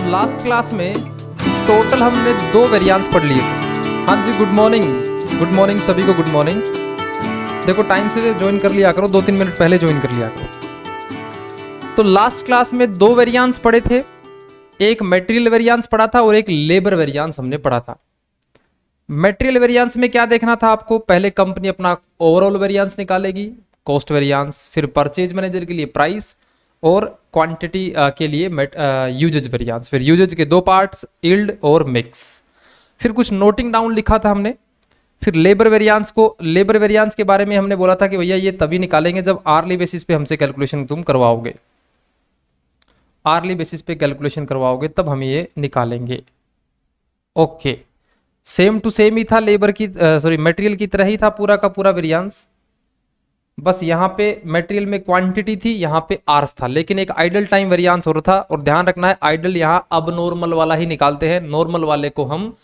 Last class में total हमने 2 variance पढ़ लिए थे। हाँ जी, गुड मॉर्निंग सभी को, गुड मॉर्निंग। देखो टाइम से ज्वाइन कर लिया करो, 2-3 मिनट पहले ज्वाइन कर लिया करो। तो लास्ट क्लास में 2 वेरिएंस पढ़े थे, एक मटेरियल वेरिएंस पढ़ा था और एक लेबर वेरिएंस हमने पढ़ा था। मटेरियल वेरिएंस में क्या देखना था आपको, पहले कंपनी अपना ओवरऑल वेरिएंस निकालेगी, कॉस्ट वेरिएंस, फिर परचेज मैनेजर के लिए प्राइस और क्वांटिटी के लिए यूजेज वेरिएंस, फिर यूजेज के 2 पार्ट्स, यील्ड और मिक्स। फिर कुछ नोटिंग डाउन लिखा था हमने। फिर लेबर वेरिएंस के बारे में हमने बोला था कि भैया ये तभी निकालेंगे जब आर्ली बेसिस पे हमसे कैलकुलेशन तुम करवाओगे, आर्ली बेसिस पे कैलकुलेशन करवाओगे तब हम ये निकालेंगे। ओके, सेम टू सेम ही था मटेरियल की तरह ही था पूरा का पूरा वेरिएंस, बस यहाँ पे मटेरियल में क्वांटिटी थी, यहाँ पे आर्स था, लेकिन एक आइडल टाइम वेरिएंस हो रहा था। और ध्यान रखना है, आइडल यहाँ अब नॉर्मल वाला ही निकालते हैं, नॉर्मल वाले को हम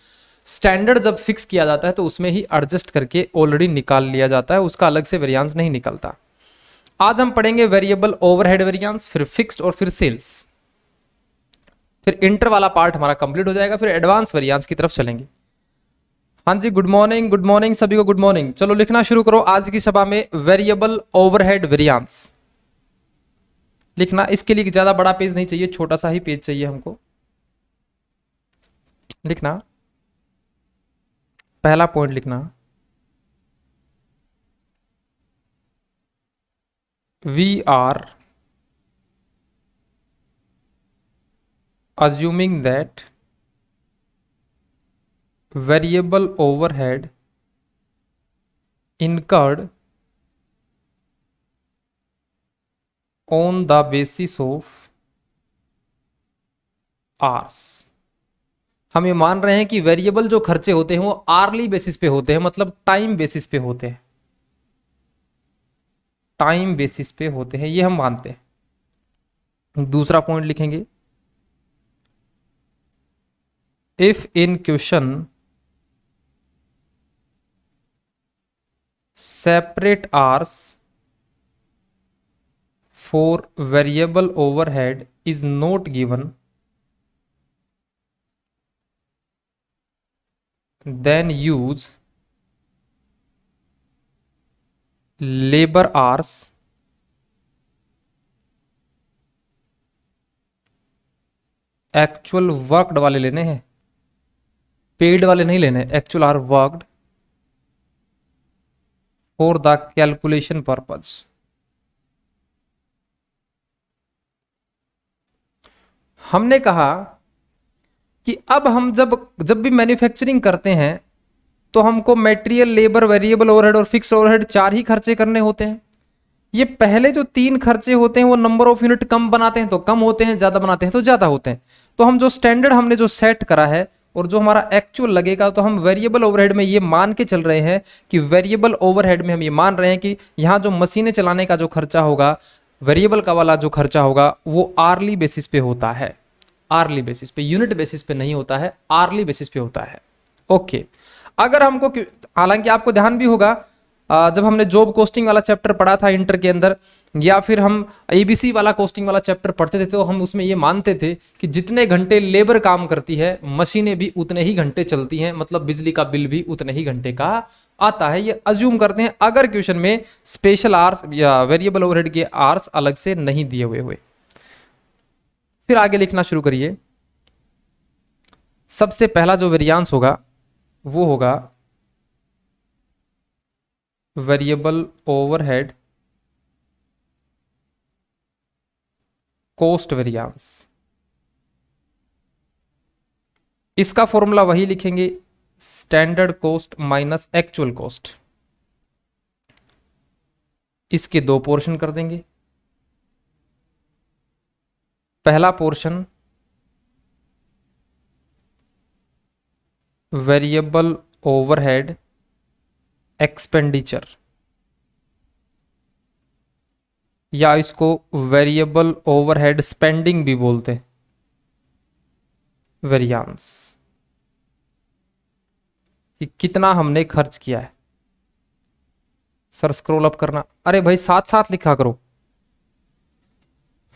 स्टैंडर्ड जब फिक्स किया जाता है तो उसमें ही एडजस्ट करके ऑलरेडी निकाल लिया जाता है, उसका अलग से वेरिएंस नहीं निकलता। आज हम पढ़ेंगे वेरिएबल ओवरहेड वेरिएंस, फिर फिक्स्ड और फिर सेल्स, फिर इंटर वाला पार्ट हमारा कंप्लीट हो जाएगा, फिर एडवांस वेरिएंस की तरफ चलेंगे। हाँ जी, गुड मॉर्निंग सभी को, गुड मॉर्निंग। चलो लिखना शुरू करो आज की सभा में वेरिएबल ओवरहेड वेरिएंस लिखना। इसके लिए ज्यादा बड़ा पेज नहीं चाहिए, छोटा सा ही पेज चाहिए हमको। लिखना, पहला पॉइंट लिखना, we are assuming that variable overhead incurred on the basis of hours। हम ये मान रहे हैं कि वेरिएबल जो खर्चे होते हैं वो आर्ली बेसिस पे होते हैं, मतलब टाइम बेसिस पे होते हैं, टाइम बेसिस पे होते हैं, ये हम मानते हैं। दूसरा पॉइंट लिखेंगे, if in question separate hours for variable overhead is not given, then use labor hours actual worked वाले लेने हैं, पेड वाले नहीं लेने, actual hour worked for the calculation purpose. हमने कहा कि अब हम जब भी मैन्युफैक्चरिंग करते हैं तो हमको मटेरियल, लेबर, वेरिएबल ओवरहेड और फिक्स ओवरहेड 4 ही खर्चे करने होते हैं। ये पहले जो 3 खर्चे होते हैं वो नंबर ऑफ यूनिट कम बनाते हैं तो कम होते हैं, ज्यादा बनाते हैं तो ज्यादा होते हैं। तो हम जो स्टैंडर्ड हमने जो सेट करा है और जो हमारा एक्चुअल लगेगा, तो हम वेरिएबल ओवरहेड में ये मान के चल रहे हैं कि वेरिएबल ओवरहेड में हम ये मान रहे हैं कि यहाँ जो मशीनें चलाने का जो खर्चा होगा, वेरिएबल का वाला जो खर्चा होगा वो आर्ली बेसिस पे होता है, आर्ली बेसिस पे, यूनिट बेसिस पे नहीं होता है, आर्ली बेसिस पे होता है। ओके, अगर हमको, हालांकि आपको ध्यान भी होगा जब हमने जॉब कोस्टिंग वाला चैप्टर पढ़ा था इंटर के अंदर, या फिर हम एबीसी वाला कोस्टिंग वाला चैप्टर पढ़ते थे, तो हम उसमें ये मानते थे कि जितने घंटे लेबर काम करती है मशीनें भी उतने ही घंटे चलती हैं, मतलब बिजली का बिल भी उतने ही घंटे का आता है। ये अज्यूम करते हैं अगर क्वेश्चन में स्पेशल आवर्स या वेरिएबल ओवरहेड के आवर्स अलग से नहीं दिए हुए। फिर आगे लिखना शुरू करिए। सबसे पहला जो वेरिएंस होगा वो होगा वेरिएबल ओवरहेड कॉस्ट वेरिएंस। इसका फॉर्मूला वही लिखेंगे, standard cost minus actual cost. इसके 2 पोर्शन कर देंगे। पहला पोर्शन वेरिएबल ओवरहेड एक्सपेंडिचर, या इसको वेरिएबल ओवरहेड स्पेंडिंग भी बोलते हैं, वेरिएंस, कि कितना हमने खर्च किया है। सर स्क्रॉल अप करना, अरे भाई साथ साथ लिखा करो,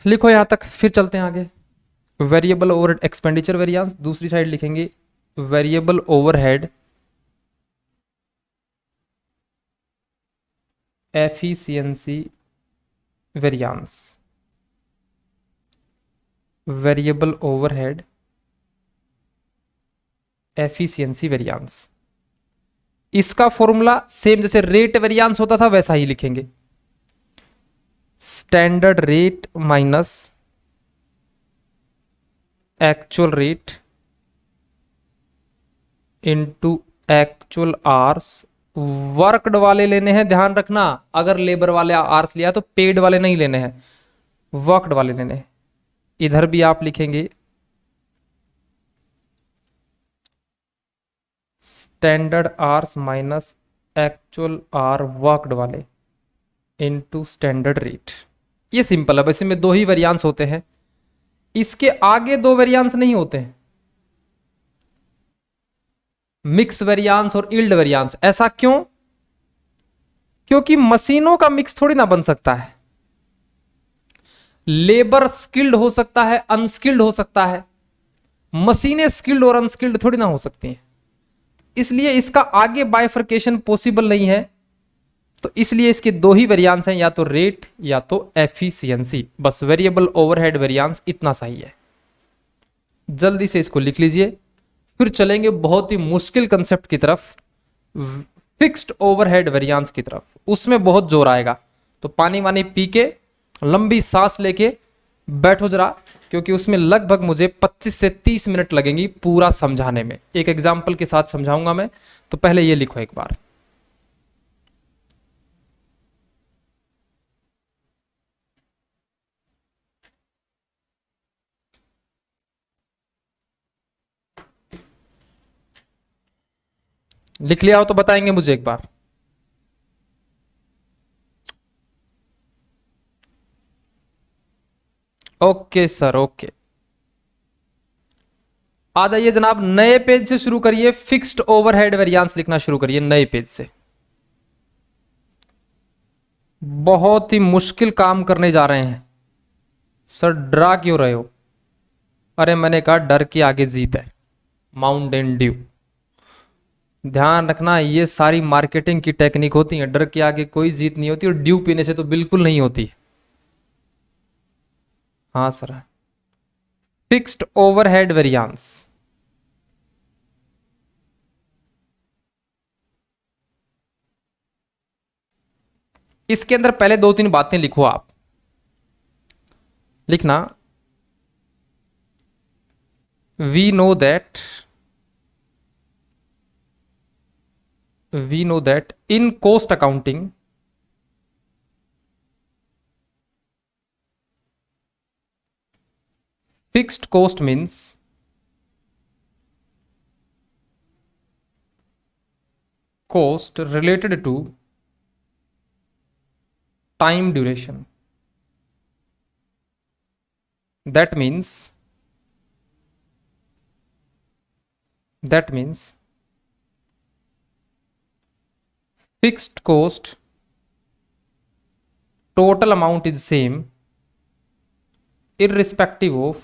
लिखो यहां तक, फिर चलते हैं आगे। वेरिएबल ओवरहेड एक्सपेंडिचर वेरिएंस, दूसरी साइड लिखेंगे variable overhead efficiency variance, variable overhead efficiency variance. इसका फॉर्मूला सेम जैसे रेट वेरिएंस होता था वैसा ही लिखेंगे, standard rate minus actual rate into actual hours. Worked वाले लेने हैं, ध्यान रखना, अगर लेबर वाले आवर्स लिया तो पेड वाले नहीं लेने हैं, वर्कड वाले लेने हैं। इधर भी आप लिखेंगे standard hours minus actual our worked वाले इनटू स्टैंडर्ड रेट। ये सिंपल है, वैसे में दो ही वेरिएंस होते हैं, इसके आगे दो वेरिएंस नहीं होते हैं, मिक्स वेरिएंस और यील्ड वेरिएंस। ऐसा क्यों? क्योंकि मशीनों का मिक्स थोड़ी ना बन सकता है, लेबर स्किल्ड हो सकता है, अनस्किल्ड हो सकता है, मशीनें स्किल्ड और अनस्किल्ड थोड़ी ना हो सकती हैं, इसलिए इसका आगे बाइफर्केशन पॉसिबल नहीं है। तो इसलिए इसके दो ही वेरिएंस हैं, या तो रेट या तो एफिशिएंसी। बस वेरिएबल ओवरहेड वेरिएंस इतना सही है, जल्दी से इसको लिख लीजिए। फिर चलेंगे बहुत ही मुश्किल कंसेप्ट की तरफ, फिक्स्ड ओवरहेड वेरिएंस की तरफ। उसमें बहुत जोर आएगा, तो पानी वानी पी के लंबी सांस लेके बैठो जरा, क्योंकि उसमें लगभग मुझे 25 से 30 मिनट लगेंगी पूरा समझाने में। एक एग्जाम्पल के साथ समझाऊंगा मैं, तो पहले ये लिखो एक बार। लिख लिया हो तो बताएंगे मुझे एक बार। Okay sir, okay. आ जाइए जनाब, नए पेज से शुरू करिए, फिक्स्ड ओवरहेड वेरिएंस लिखना शुरू करिए नए पेज से। बहुत ही मुश्किल काम करने जा रहे हैं सर, डरा क्यों रहे हो? अरे मैंने कहा डर के आगे जीत है, माउंटेन ड्यू। ध्यान रखना, ये सारी मार्केटिंग की टेक्निक होती है, डर के आगे कोई जीत नहीं होती, और ड्यू पीने से तो बिल्कुल नहीं होती। हाँ सर, फिक्स्ड ओवरहेड वेरिएंस। इसके अंदर पहले दो तीन बातें लिखो आप, लिखना we know that in cost accounting fixed cost means cost related to time duration. That means fixed cost total amount is same irrespective of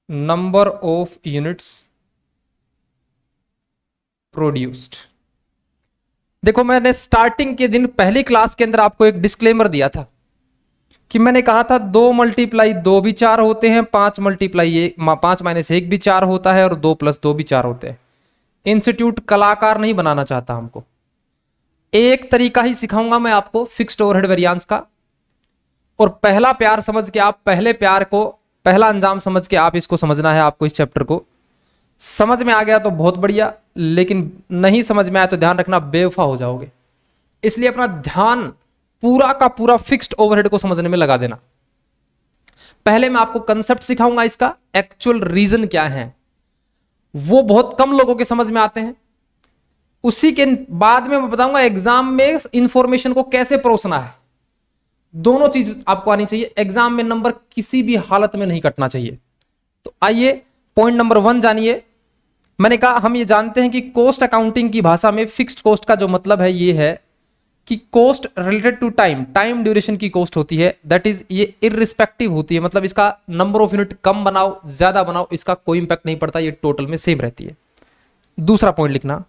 number of units produced. देखो, मैंने स्टार्टिंग के दिन पहली क्लास के अंदर आपको एक डिस्क्लेमर दिया था कि मैंने कहा था 2 मल्टीप्लाई 2 भी 4 होते हैं, 5 मल्टीप्लाई 5 माइनस 1 भी 4 होता है, और 2 प्लस 2 भी 4 होते हैं। इंस्टीट्यूट कलाकार नहीं बनाना चाहता हमको, एक तरीका ही सिखाऊंगा मैं आपको फिक्स्ड ओवरहेड वेरिएंस का, और पहला प्यार समझ के आप, पहले प्यार को पहला अंजाम समझ के आप इसको समझना है आपको। इस चैप्टर को समझ में आ गया तो बहुत बढ़िया, लेकिन नहीं समझ में आया तो ध्यान रखना बेवफा हो जाओगे। इसलिए अपना ध्यान पूरा का पूरा फिक्स्ड ओवरहेड को समझने में लगा देना। पहले मैं आपको कंसेप्ट सिखाऊंगा, इसका एक्चुअल रीजन क्या है वो बहुत कम लोगों के समझ में आते हैं। उसी के बाद में मैं बताऊंगा एग्जाम में इंफॉर्मेशन को कैसे परोसना है। दोनों चीज आपको आनी चाहिए, एग्जाम में नंबर किसी भी हालत में नहीं कटना चाहिए। तो आइए पॉइंट नंबर 1 जानिए। मैंने कहा हम ये जानते हैं कि कॉस्ट अकाउंटिंग की भाषा में फिक्स्ड कॉस्ट का जो मतलब है ये है कि cost related to time, time duration की कॉस्ट होती है, दैट इज ये इररिस्पेक्टिव होती है, मतलब इसका नंबर ऑफ यूनिट कम बनाओ ज्यादा बनाओ इसका कोई इंपैक्ट नहीं पड़ता, ये टोटल में सेम रहती है। दूसरा पॉइंट लिखना,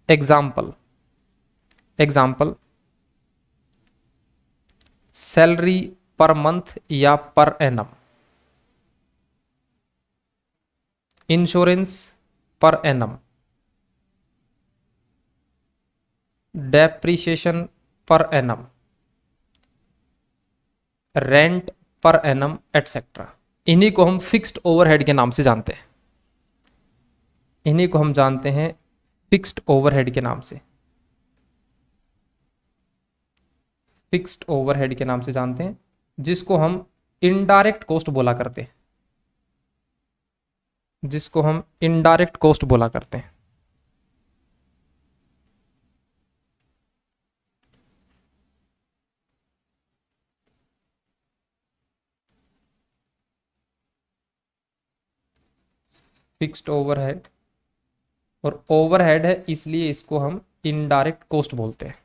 example, example salary per month या per annum, insurance per annum, depreciation per annum, rent per annum etcetera. इन्हीं को हम फिक्स्ड ओवरहेड के नाम से जानते हैं, इन्हीं को हम जानते हैं फिक्स्ड ओवरहेड के नाम से, फिक्स्ड ओवरहेड के नाम से जानते हैं, जिसको हम इनडायरेक्ट कॉस्ट बोला करते हैं, जिसको हम इनडायरेक्ट कॉस्ट बोला करते हैं। फिक्स्ड ओवरहेड, और ओवरहेड है इसलिए इसको हम इनडायरेक्ट कॉस्ट बोलते हैं।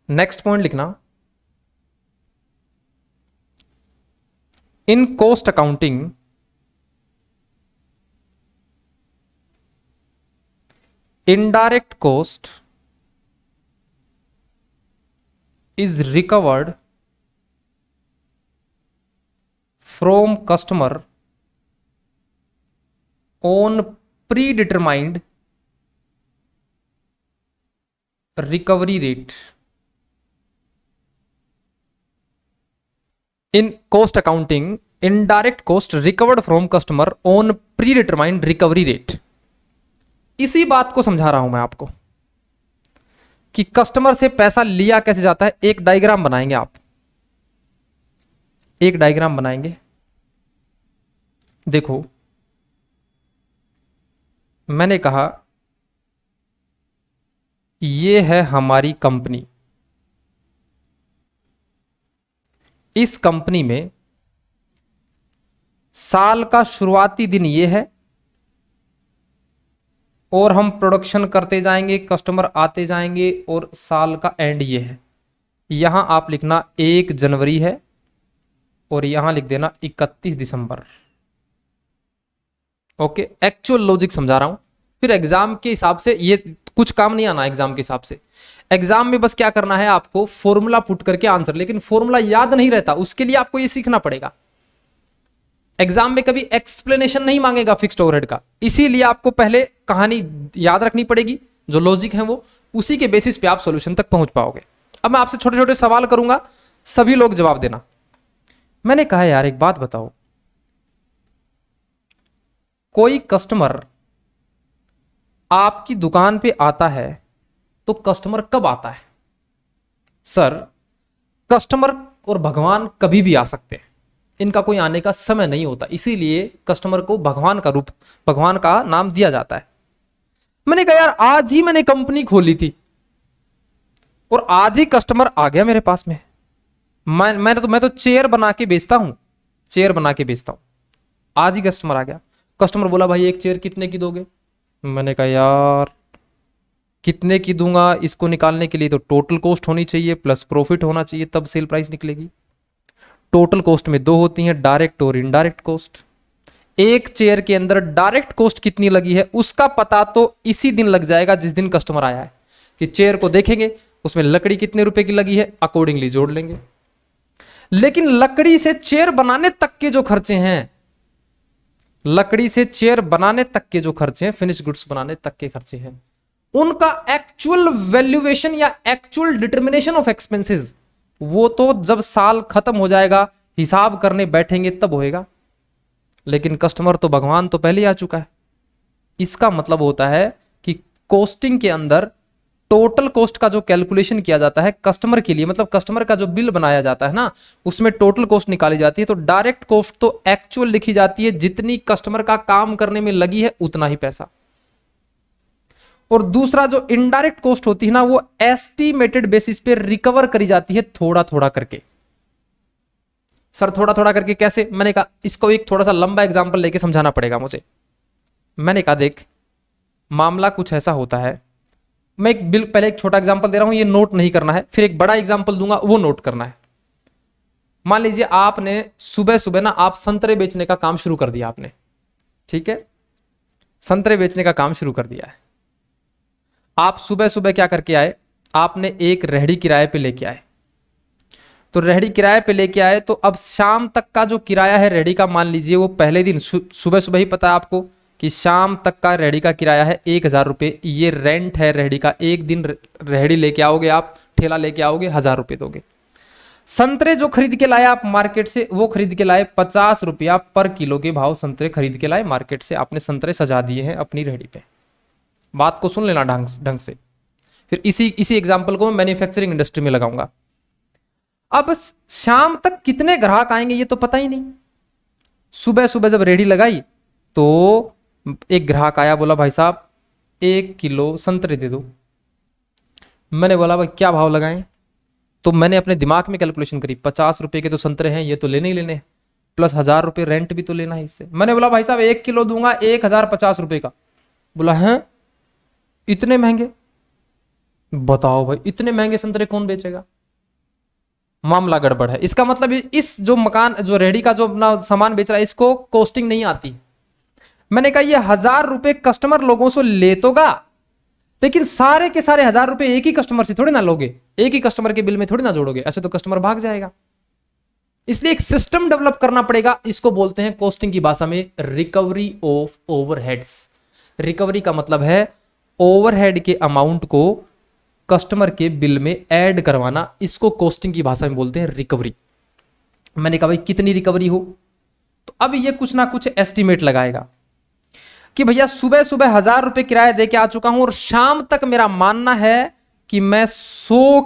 नेक्स्ट पॉइंट लिखना, in cost accounting indirect cost is recovered from customer on predetermined recovery rate. In cost accounting, indirect cost recovered from customer on predetermined recovery rate. इसी बात को समझा रहा हूं मैं आपको कि कस्टमर से पैसा लिया कैसे जाता है। एक डायग्राम बनाएंगे, आप एक डायग्राम बनाएंगे। देखो, मैंने कहा ये है हमारी कंपनी, इस कंपनी में साल का शुरुआती दिन ये है और हम प्रोडक्शन करते जाएंगे, कस्टमर आते जाएंगे और साल का एंड ये है। यहां आप लिखना 1 जनवरी है और यहां लिख देना 31 दिसंबर। ओके, एक्चुअल लॉजिक समझा रहा हूं, फिर एग्जाम के हिसाब से ये कुछ काम नहीं आना। एग्जाम के हिसाब से, एग्जाम में बस क्या करना है आपको, फॉर्मूला पुट करके आंसर, लेकिन फॉर्मूला याद नहीं रहता, उसके लिए आपको ये सीखना पड़ेगा। एग्जाम में कभी एक्सप्लेनेशन नहीं मांगेगा फिक्स्ड ओवरहेड का, इसीलिए आपको पहले कहानी याद रखनी पड़ेगी, जो लॉजिक है वो, उसी के बेसिस पे आप सॉल्यूशन तक पहुंच पाओगे। अब मैं आपसे छोटे छोटे सवाल करूंगा, सभी लोग जवाब देना। मैंने कहा यार एक बात बताओ, कोई कस्टमर आपकी दुकान पे आता है तो कस्टमर कब आता है? सर, कस्टमर और भगवान कभी भी आ सकते हैं, इनका कोई आने का समय नहीं होता, इसीलिए कस्टमर को भगवान का रूप, भगवान का नाम दिया जाता है। मैंने कहा यार आज ही मैंने कंपनी खोली थी और आज ही कस्टमर आ गया मेरे पास में। मैं तो चेयर बना के बेचता हूं, चेयर बना के बेचता हूं, आज ही कस्टमर आ गया। कस्टमर बोला भाई एक चेयर कितने की दोगे? मैंने कहा यार कितने की दूंगा, इसको निकालने के लिए तो टोटल कॉस्ट होनी चाहिए प्लस प्रॉफिट होना चाहिए, तब सेल प्राइस निकलेगी। टोटल कॉस्ट में दो होती हैं, डायरेक्ट और इनडायरेक्ट कॉस्ट। एक चेयर के अंदर डायरेक्ट कॉस्ट कितनी लगी है उसका पता तो इसी दिन लग जाएगा जिस दिन कस्टमर आया है, कि चेयर को देखेंगे उसमें लकड़ी कितने रुपए की लगी है, अकॉर्डिंगली जोड़ लेंगे। लेकिन लकड़ी से चेयर बनाने तक के जो खर्चे हैं, लकड़ी से चेयर बनाने तक के जो खर्चे हैं, फिनिश गुड्स बनाने तक के खर्चे हैं, उनका एक्चुअल वैल्यूएशन या एक्चुअल डिटर्मिनेशन ऑफ एक्सपेंसेस वो तो जब साल खत्म हो जाएगा, हिसाब करने बैठेंगे तब होएगा। लेकिन कस्टमर तो भगवान तो पहले आ चुका है। इसका मतलब होता है कि कॉस्टिंग के अंदर टोटल कॉस्ट का जो कैलकुलेशन किया जाता है कस्टमर के लिए, मतलब कस्टमर का जो बिल बनाया जाता है ना, उसमें टोटल कॉस्ट निकाली जाती है। तो डायरेक्ट कॉस्ट तो एक्चुअल लिखी जाती है, जितनी कस्टमर का काम करने में लगी है उतना ही पैसा। और दूसरा जो इनडायरेक्ट कॉस्ट होती है ना, वो एस्टिमेटेड बेसिस पे रिकवर करी जाती है थोड़ा थोड़ा करके। सर थोड़ा थोड़ा करके कैसे? मैंने कहा इसको एक थोड़ा सा लंबा एग्जांपल लेके समझाना पड़ेगा मुझे। मैंने कहा देख, मामला कुछ ऐसा होता है, मैं पहले एक छोटा एग्जांपल दे रहा हूं, ये नोट नहीं करना है, फिर एक बड़ा एग्जांपल दूंगा वो नोट करना है। मान लीजिए आपने सुबह सुबह ना आप संतरे बेचने का काम शुरू कर दिया आपने, ठीक है, संतरे बेचने का काम शुरू कर दिया है। आप सुबह सुबह क्या करके आए, आपने एक रेहड़ी किराए पे लेके आए। तो रेहड़ी किराए पे लेके आए तो अब शाम तक का जो किराया है रेहड़ी का, मान लीजिए वो पहले दिन सुबह सुबह ही पता है आपको कि शाम तक का रेहड़ी का किराया है 1,000 रुपये। ये रेंट है रेहड़ी का, एक दिन रेहड़ी लेके आओगे आप, ठेला लेके आओगे, 1,000 रुपये दोगे। संतरे जो खरीद के लाए आप मार्केट से, वो खरीद के लाए 50 रुपया पर किलो के भाव संतरे खरीद के लाए मार्केट से, आपने संतरे सजा दिए हैं अपनी रेहड़ी पे। बात को सुन लेना ढंग से, फिर इसी एग्जाम्पल को मैं मैन्युफैक्चरिंग इंडस्ट्री में लगाऊंगा। अब शाम तक कितने ग्राहक आएंगे ये तो पता ही नहीं। सुबह सुबह जब रेहड़ी लगाई तो एक ग्राहक आया, बोला भाई साहब 1 किलो संतरे दे दो। मैंने बोला भाई क्या भाव लगाएं, तो मैंने अपने दिमाग में कैलकुलेशन करी, 50 रुपए के तो संतरे हैं, ये तो लेने ही लेने, प्लस 1,000 रुपये रेंट भी तो लेना है इससे। मैंने बोला भाई साहब 1 किलो दूंगा 1,050 रुपये का। बोला हैं इतने महंगे, बताओ भाई इतने महंगे संतरे कौन बेचेगा। मामला गड़बड़ है। इसका मतलब इस जो मकान जो रेहड़ी का जो अपना सामान बेच रहा है इसको कॉस्टिंग नहीं आती। मैंने कहा ये 1,000 रुपये कस्टमर लोगों से ले तोगा, लेकिन सारे के सारे 1,000 रुपये एक ही कस्टमर से थोड़ी ना लोगे, एक ही कस्टमर के बिल में थोड़ी ना जोड़ोगे, ऐसे तो कस्टमर भाग जाएगा। इसलिए एक सिस्टम डेवलप करना पड़ेगा, इसको बोलते हैं कॉस्टिंग की भाषा में रिकवरी ऑफ ओवरहेड्स। रिकवरी का मतलब है ओवरहेड के अमाउंट को कस्टमर के बिल में ऐड करवाना, इसको कॉस्टिंग की भाषा में बोलते हैं रिकवरी। मैंने कहा भाई कितनी रिकवरी हो, तो अब ये कुछ ना कुछ एस्टिमेट लगाएगा कि भैया सुबह सुबह 1,000 रुपये किराया दे के आ चुका हूं और शाम तक मेरा मानना है कि मैं 100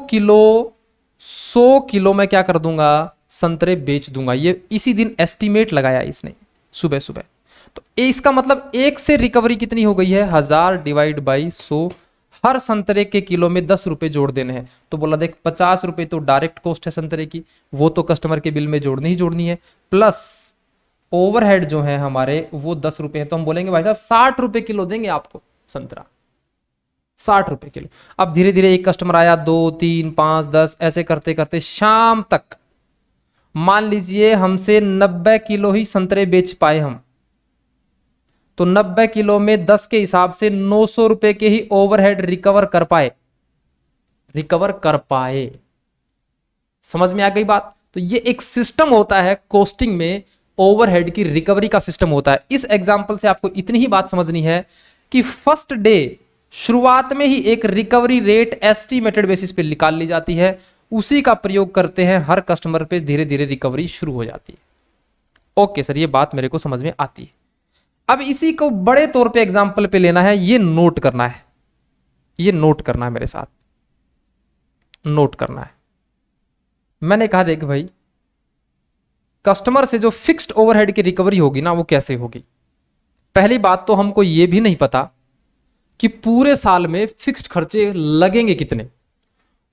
किलो मैं क्या कर दूंगा, संतरे बेच दूंगा। ये इसी दिन एस्टिमेट लगाया इसने सुबह सुबह। तो इसका मतलब एक से रिकवरी कितनी हो गई है, 1,000 डिवाइड बाई 100, हर संतरे के किलो में 10 रुपए जोड़ देने हैं। तो बोला देख 50 रुपए तो डायरेक्ट कॉस्ट है संतरे की, वो तो कस्टमर के बिल में जोड़नी ही जोड़नी है, प्लस ओवरहेड जो है हमारे वो 10 रुपए है। तो हम बोलेंगे भाई साहब 60 रुपए किलो देंगे आपको संतरा, 60 रुपए किलो। अब धीरे धीरे एक कस्टमर आया, 2, 3, 5, 10 ऐसे करते करते शाम तक मान लीजिए हमसे 90 किलो ही संतरे बेच पाए हम, तो 90 किलो में 10 के हिसाब से 900 रुपए के ही ओवरहेड रिकवर कर पाए। समझ में आ गई बात। तो ये एक सिस्टम होता है कॉस्टिंग में, ओवरहेड की रिकवरी का सिस्टम होता है। इस एग्जांपल से आपको इतनी ही बात समझनी है कि फर्स्ट डे शुरुआत में ही एक रिकवरी रेट एस्टिमेटेड बेसिस पे निकाल ली जाती है, उसी का प्रयोग करते हैं हर कस्टमर पे, धीरे धीरे रिकवरी शुरू हो जाती है। ओके सर, ये बात मेरे को समझ में आती है। अब इसी को बड़े तौर पे एग्जांपल पे लेना है, ये नोट करना है, ये नोट करना है, मेरे साथ नोट करना है। मैंने कहा देख भाई कस्टमर से जो फिक्स्ड ओवरहेड की रिकवरी होगी ना वो कैसे होगी। पहली बात तो हमको ये भी नहीं पता कि पूरे साल में फिक्स्ड खर्चे लगेंगे कितने।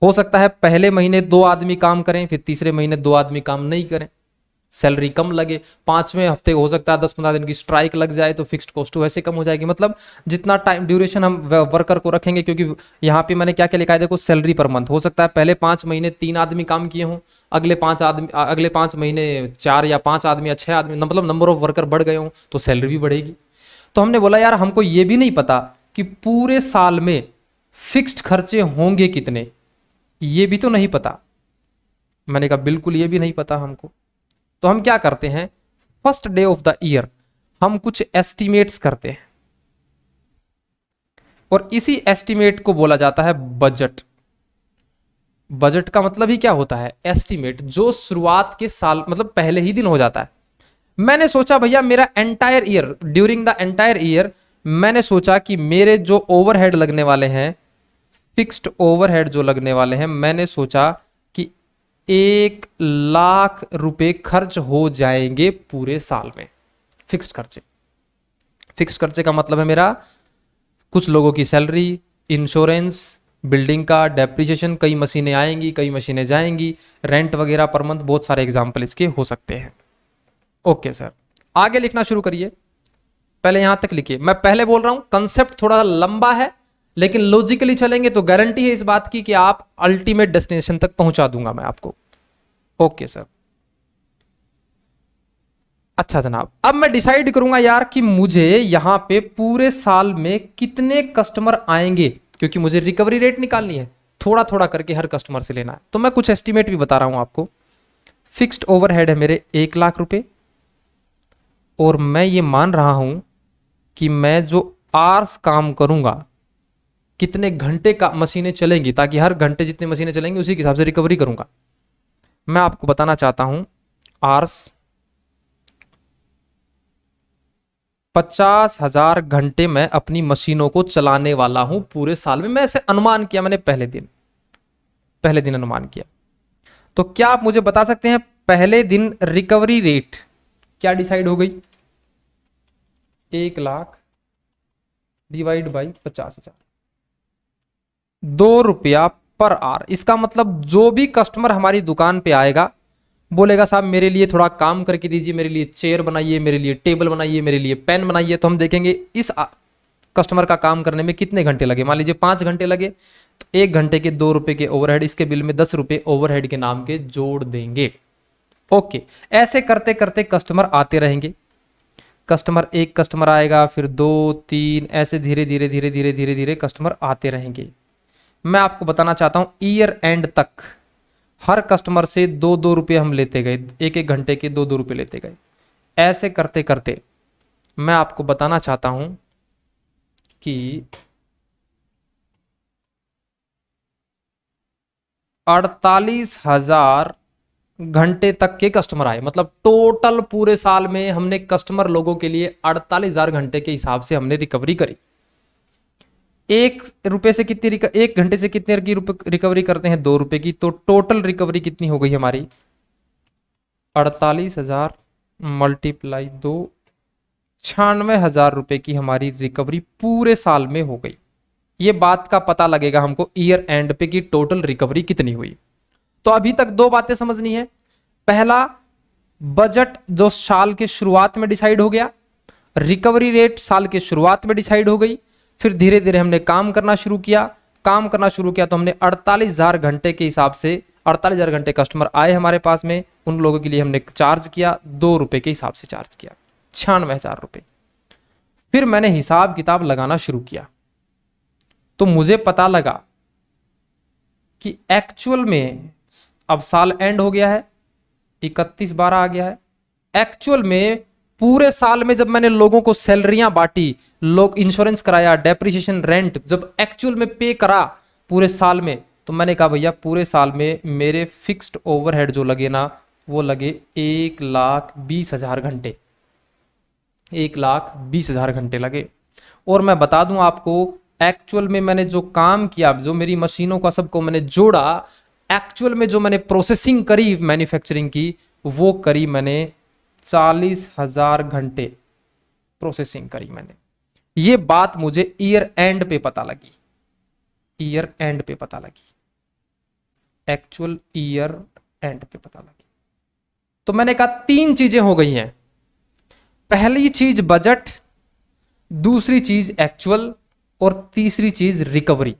हो सकता है पहले महीने 2 आदमी काम करें, फिर तीसरे महीने 2 आदमी काम नहीं करें, सैलरी कम लगे, 5वें हफ्ते हो सकता है 10-15 दिन की स्ट्राइक लग जाए तो फिक्स्ड कॉस्ट वैसे कम हो जाएगी। मतलब जितना टाइम ड्यूरेशन हम वर्कर को रखेंगे, क्योंकि यहाँ पे मैंने क्या क्या लिखा है देखो, सैलरी पर मंथ। हो सकता है पहले 5 महीने 3 आदमी काम किए हों, अगले 5 महीने 4 या 5 आदमी या 6 आदमी, मतलब नंबर ऑफ वर्कर बढ़ गए हों तो सैलरी भी बढ़ेगी। तो हमने बोला यार हमको ये भी नहीं पता कि पूरे साल में फिक्स्ड खर्चे होंगे कितने, ये भी तो नहीं पता। मैंने कहा बिल्कुल ये भी नहीं पता हमको। तो हम क्या करते हैं, first day of the year हम कुछ एस्टिमेट्स करते हैं, और इसी एस्टिमेट को बोला जाता है बजट। बजट का मतलब ही क्या होता है, एस्टिमेट, जो शुरुआत के साल मतलब पहले ही दिन हो जाता है। मैंने सोचा भैया मेरा entire year, during the entire year मैंने सोचा कि मेरे जो ओवरहेड लगने वाले हैं, फिक्स्ड ओवरहेड जो लगने वाले हैं, मैंने सोचा कि 1 लाख रुपए खर्च हो जाएंगे पूरे साल में। फिक्स्ड खर्चे, फिक्स्ड खर्चे का मतलब है मेरा कुछ लोगों की सैलरी, इंश्योरेंस, बिल्डिंग का डेप्रिसिएशन, कई मशीनें आएंगी कई मशीनें जाएंगी, रेंट वगैरह पर मंथ, बहुत सारे एग्जाम्पल इसके हो सकते हैं। ओके सर, आगे लिखना शुरू करिए। पहले यहां तक लिखिए, मैं पहले बोल रहा हूं कंसेप्ट थोड़ा लंबा है, लेकिन लॉजिकली चलेंगे तो गारंटी है इस बात की कि आप अल्टीमेट डेस्टिनेशन तक पहुंचा दूंगा मैं आपको। Okay sir. अच्छा जनाब, अब मैं डिसाइड करूंगा यार कि मुझे यहां पे पूरे साल में कितने कस्टमर आएंगे, क्योंकि मुझे रिकवरी रेट निकालनी है, थोड़ा थोड़ा करके हर कस्टमर से लेना है। तो मैं कुछ एस्टिमेट भी बता रहा हूं आपको। फिक्स्ड ओवरहेड है मेरे 1 लाख रुपए, और मैं ये मान रहा हूं कि मैं जो आवर्स काम करूंगा, कितने घंटे का मशीनें चलेंगी, ताकि हर घंटे जितनी मशीनें चलेंगी उसी के हिसाब से रिकवरी करूंगा। मैं आपको बताना चाहता हूं आवर्स 50,000 घंटे मैं अपनी मशीनों को चलाने वाला हूं पूरे साल में। मैं ऐसे अनुमान किया मैंने, पहले दिन अनुमान किया। तो क्या आप मुझे बता सकते हैं पहले दिन रिकवरी रेट क्या डिसाइड हो गई? 1 लाख डिवाइड बाई 50,000, 2 रुपया पर आवर। इसका मतलब जो भी कस्टमर हमारी दुकान पे आएगा, बोलेगा साहब मेरे लिए थोड़ा काम करके दीजिए, मेरे लिए चेयर बनाइए, मेरे लिए टेबल बनाइए, मेरे लिए पेन बनाइए, तो हम देखेंगे इस कस्टमर का काम करने में कितने घंटे लगे। मान लीजिए 5 घंटे लगे, तो 1 घंटे के 2 रुपए के ओवरहेड, इसके बिल में 10 रुपए ओवरहेड के नाम के जोड़ देंगे। ओके, ऐसे करते करते कस्टमर आते रहेंगे। एक कस्टमर आएगा, फिर 2 3, ऐसे धीरे धीरे धीरे धीरे धीरे धीरे कस्टमर आते रहेंगे। मैं आपको बताना चाहता हूं ईयर एंड तक हर कस्टमर से 2-2 रुपये हम लेते गए, 1-1 घंटे के 2-2 रुपये लेते गए। ऐसे करते करते मैं आपको बताना चाहता हूं कि 48,000 घंटे तक के कस्टमर आए। मतलब टोटल पूरे साल में हमने कस्टमर लोगों के लिए 48,000 घंटे के हिसाब से हमने रिकवरी करी। 1 रुपए से कितनी 1 घंटे से कितने की रिकवरी करते हैं? 2 रुपए की। तो टोटल रिकवरी कितनी हो गई हमारी? 48,000 मल्टीप्लाई 2, 96,000 रुपए की हमारी रिकवरी पूरे साल में हो गई। ये बात का पता लगेगा हमको ईयर एंड पे की टोटल रिकवरी कितनी हुई। तो अभी तक 2 बातें समझनी है। पहला, बजट जो साल के शुरुआत में डिसाइड हो गया, रिकवरी रेट साल के शुरुआत में डिसाइड हो गई, फिर धीरे धीरे हमने काम करना शुरू किया। तो हमने 48,000 घंटे के हिसाब से 48,000 घंटे कस्टमर आए हमारे पास में, उन लोगों के लिए हमने चार्ज किया 2 रुपए के हिसाब से चार्ज किया, 96,000 रुपए। फिर मैंने हिसाब किताब लगाना शुरू किया, तो मुझे पता लगा कि एक्चुअल में अब साल एंड हो गया है, 31/12 आ गया है। एक्चुअल में पूरे साल में जब मैंने लोगों को सैलरियां बांटी, लोग इंश्योरेंस कराया, डेप्रिसिएशन, रेंट जब एक्चुअल में पे करा पूरे साल में, तो मैंने कहा भैया पूरे साल में मेरे फिक्स्ड ओवरहेड जो लगे ना, वो लगे 1,20,000 घंटे। 1,20,000 घंटे लगे। और मैं बता दूं आपको, एक्चुअल में मैंने जो काम किया, जो मेरी मशीनों का सबको मैंने जोड़ा, एक्चुअल में जो मैंने प्रोसेसिंग करी मैन्युफैक्चरिंग की, वो करी मैंने 40,000 घंटे प्रोसेसिंग करी मैंने। ये बात मुझे ईयर एंड पे पता लगी, ईयर एंड पे पता लगी, एक्चुअल ईयर एंड पे पता लगी। तो मैंने कहा 3 चीजें हो गई हैं। पहली चीज बजट, दूसरी चीज एक्चुअल, और तीसरी चीज रिकवरी।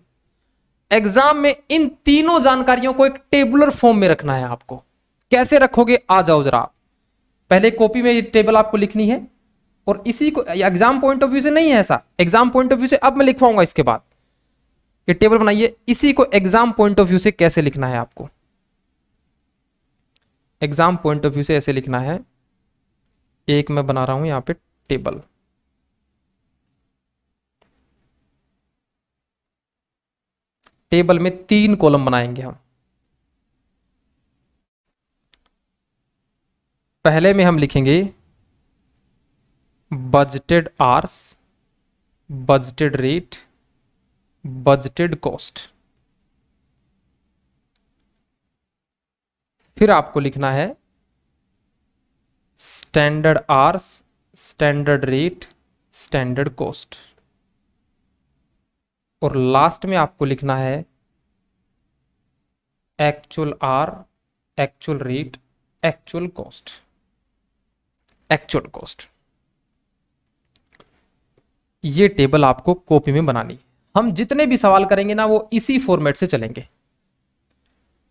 एग्जाम में इन तीनों जानकारियों को एक टेबुलर फॉर्म में रखना है आपको। कैसे रखोगे? आ जाओ जरा, पहले कॉपी में ये टेबल आपको लिखनी है, और इसी को एग्जाम पॉइंट ऑफ व्यू से नहीं है ऐसा, एग्जाम पॉइंट ऑफ व्यू से अब मैं लिखवाऊंगा इसके बाद। ये टेबल बनाइए, इसी को एग्जाम पॉइंट ऑफ व्यू से कैसे लिखना है आपको, एग्जाम पॉइंट ऑफ व्यू से ऐसे लिखना है। एक मैं बना रहा हूं यहां पे टेबल, टेबल में 3 कॉलम बनाएंगे हम। पहले में हम लिखेंगे budgeted hours, budgeted rate, budgeted cost. फिर आपको लिखना है standard hours, standard rate, standard cost. और लास्ट में आपको लिखना है actual hour, actual rate, actual cost, actual cost. ये टेबल आपको कॉपी में बनानी है। हम जितने भी सवाल करेंगे ना वो इसी फॉर्मेट से चलेंगे।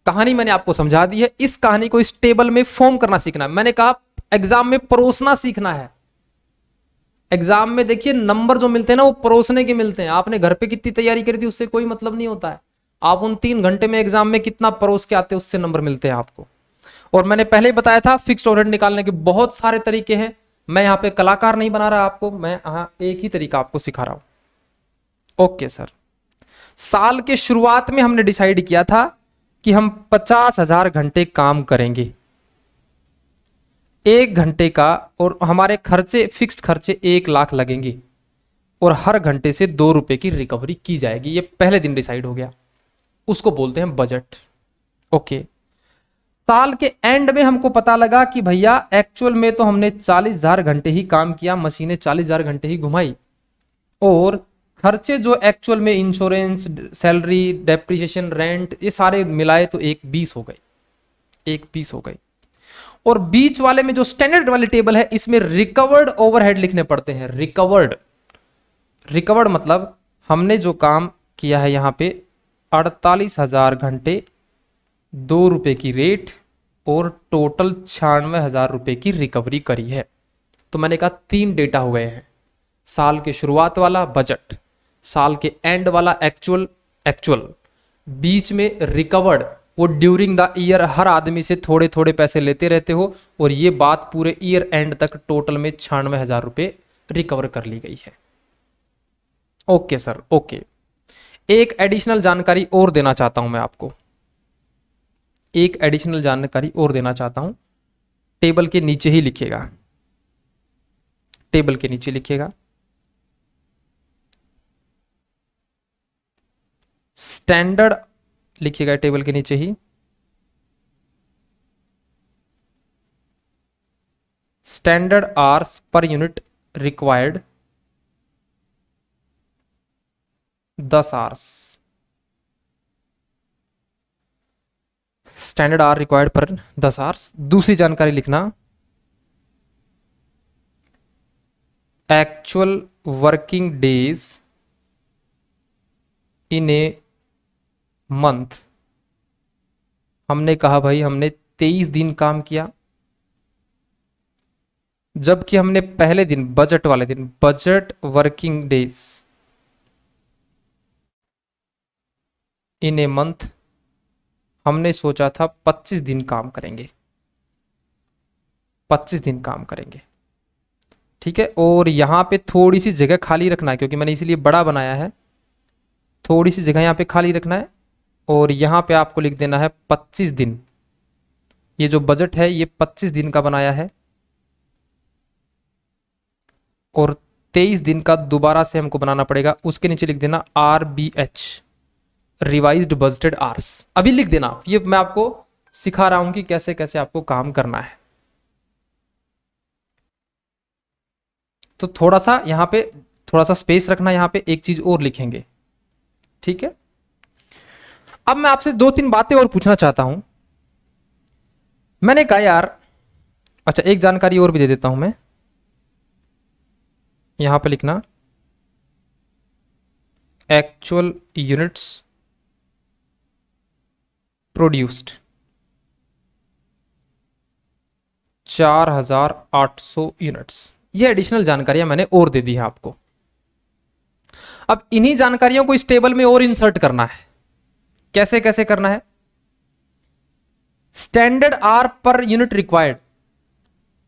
कहानी मैंने आपको समझा दी है, इस कहानी को इस टेबल में फॉर्म करना सीखना है। मैंने कहा एग्जाम में परोसना सीखना है। एग्जाम में देखिए नंबर जो मिलते हैं ना वो परोसने के मिलते हैं। आपने घर पे कितनी तैयारी करी थी उससे कोई मतलब नहीं होता है। आप उन 3 घंटे में एग्जाम में कितना परोस के आते हैं उससे नंबर मिलते हैं आपको। और मैंने पहले ही बताया था फिक्स्ड ओवरहेड निकालने के बहुत सारे तरीके हैं। मैं यहाँ पे कलाकार नहीं बना रहा आपको, मैं यहाँ एक ही तरीका आपको सिखा रहा हूं। ओके सर, साल के शुरुआत में हमने डिसाइड किया था कि हम 50,000 घंटे काम करेंगे, 1 घंटे का, और हमारे खर्चे फिक्स्ड खर्चे 1 लाख लगेंगे और हर घंटे से 2 रुपए की रिकवरी की जाएगी। ये पहले दिन डिसाइड हो गया, उसको बोलते हैं बजट। ओके, साल के एंड में हमको पता लगा कि भैया एक्चुअल में तो हमने 40,000 घंटे ही काम किया, मशीनें 40,000 घंटे ही घुमाई, और खर्चे जो एक्चुअल में इंश्योरेंस, सैलरी, डेप्रिसिएशन, रेंट, ये सारे मिलाए तो 1,20 हो गए, 1,20 हो गए। और बीच वाले में जो स्टैंडर्ड वाली टेबल है इसमें रिकवर्ड ओवरहेड लिखने पड़ते हैं। रिकवर्ड, रिकवर्ड मतलब हमने जो काम किया है यहाँ पे 48,000 घंटे, 2 रुपए की रेट, और टोटल 96,000 रुपए की रिकवरी करी है। तो मैंने कहा 3 डेटा हो गए हैं, साल के शुरुआत वाला बजट, साल के एंड वाला एक्चुअल, बीच में रिकवर्ड, वो ड्यूरिंग द ईयर हर आदमी से थोड़े थोड़े पैसे लेते रहते हो, और ये बात पूरे ईयर एंड तक टोटल में 96,000 रुपए रिकवर कर ली गई है। Okay sir, okay. एक एडिशनल जानकारी और देना चाहता हूं मैं आपको, एक एडिशनल जानकारी और देना चाहता हूं। टेबल के नीचे ही लिखिएगा, टेबल के नीचे लिखिएगा स्टैंडर्ड, लिखिएगा टेबल के नीचे ही standard hours per unit required 10 hours, standard hour required per 10 hours. दूसरी जानकारी लिखना actual working days in a month. हमने कहा भाई हमने 23 दिन काम किया, जबकि हमने पहले दिन बजट वाले दिन, budget working days in a month, हमने सोचा था 25 दिन काम करेंगे, 25 दिन काम करेंगे। ठीक है, और यहां पे थोड़ी सी जगह खाली रखना है क्योंकि मैंने इसीलिए बड़ा बनाया है, थोड़ी सी जगह यहां पे खाली रखना है, और यहां पे आपको लिख देना है 25 दिन। ये जो बजट है ये 25 दिन का बनाया है, और 23 दिन का दोबारा से हमको बनाना पड़ेगा। उसके नीचे लिख देना RBH, रिवाइज्ड बजटेड आवर्स। अभी लिख देना, ये मैं आपको सिखा रहा हूं कि कैसे कैसे आपको काम करना है। तो थोड़ा सा यहां पे थोड़ा सा स्पेस रखना, यहां पे एक चीज और लिखेंगे। ठीक है, अब मैं आपसे 2-3 बातें और पूछना चाहता हूं। मैंने कहा यार, अच्छा एक जानकारी और भी दे देता हूं मैं, यहां पे लिखना एक्चुअल यूनिट्स प्रोड्यूस्ड 4,800 यूनिट्स। ये एडिशनल जानकारियां मैंने और दे दी है आपको। अब इन्हीं जानकारियों को इस टेबल में और इंसर्ट करना है। कैसे कैसे करना है? Standard hour per unit required,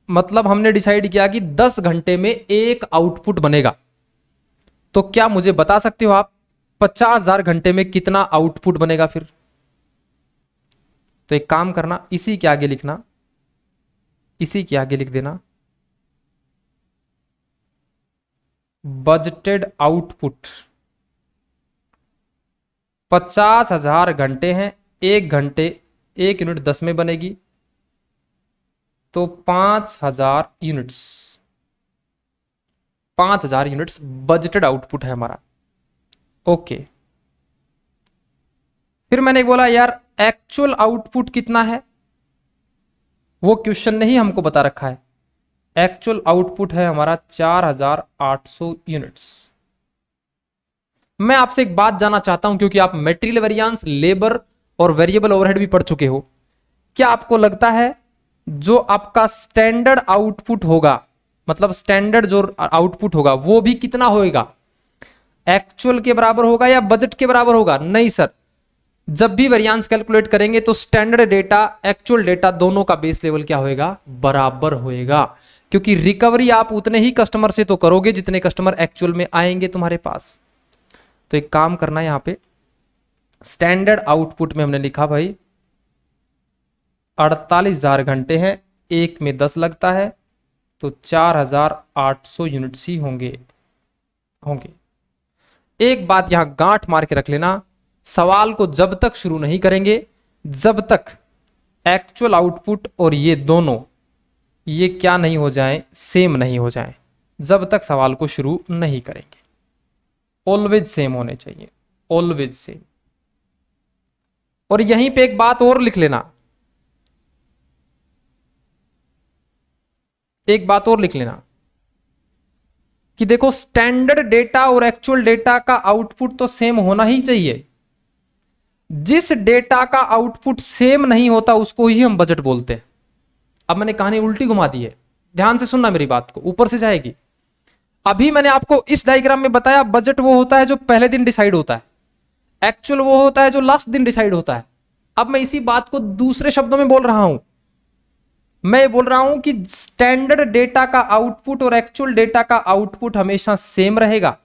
मतलब हमने डिसाइड किया कि 10 घंटे में एक आउटपुट बनेगा। तो क्या मुझे बता सकते हो आप 50,000 घंटे में कितना आउटपुट बनेगा? फिर तो एक काम करना, इसी के आगे लिखना, इसी के आगे लिख देना बजटेड आउटपुट। 50,000 घंटे हैं, 1 यूनिट 10 में बनेगी, तो 5,000 यूनिट्स, 5,000 यूनिट्स बजटेड आउटपुट है हमारा। ओके, फिर मैंने बोला यार एक्चुअल आउटपुट कितना है, वो क्वेश्चन ने ही हमको बता रखा है। एक्चुअल आउटपुट है हमारा 4,800 यूनिट्स। मैं आपसे एक बात जानना चाहता हूं, क्योंकि आप मटेरियल वेरिएंस, लेबर और वेरिएबल ओवरहेड भी पढ़ चुके हो। क्या आपको लगता है जो आपका स्टैंडर्ड आउटपुट होगा, मतलब स्टैंडर्ड जो आउटपुट होगा वो भी कितना होएगा, एक्चुअल के बराबर होगा या बजट के बराबर होगा? नहीं सर, जब भी वेरिएंस कैलकुलेट करेंगे तो स्टैंडर्ड डेटा एक्चुअल डेटा दोनों का बेस लेवल क्या होएगा, बराबर होएगा। क्योंकि रिकवरी आप उतने ही कस्टमर से तो करोगे जितने कस्टमर एक्चुअल में आएंगे तुम्हारे पास। तो एक काम करना है, यहां पे स्टैंडर्ड आउटपुट में हमने लिखा भाई 48,000 घंटे हैं, एक में 10 लगता है तो 4,800 यूनिट्स ही होंगे। एक बात यहां गांठ मार के रख लेना, सवाल को जब तक शुरू नहीं करेंगे जब तक एक्चुअल आउटपुट और ये दोनों ये क्या नहीं हो जाए, सेम नहीं हो जाए, जब तक सवाल को शुरू नहीं करेंगे। ऑलवेज सेम होने चाहिए, ऑलवेज सेम। और यहीं पे एक बात और लिख लेना, एक बात और लिख लेना कि देखो स्टैंडर्ड डेटा और एक्चुअल डेटा का आउटपुट तो सेम होना ही चाहिए। जिस डेटा का आउटपुट सेम नहीं होता उसको ही हम बजट बोलते हैं। अब मैंने कहानी उल्टी घुमा दी है, ध्यान से सुनना मेरी बात को, ऊपर से जाएगी। अभी मैंने आपको इस डायग्राम में बताया बजट वो होता है जो पहले दिन डिसाइड होता है, एक्चुअल वो होता है जो लास्ट दिन डिसाइड होता है। अब मैं इसी बात को दूसरे शब्दों में बोल रहा हूं, मैं बोल रहा हूं कि स्टैंडर्ड डेटा का आउटपुट और एक्चुअल डेटा का आउटपुट हमेशा सेम रहेगा।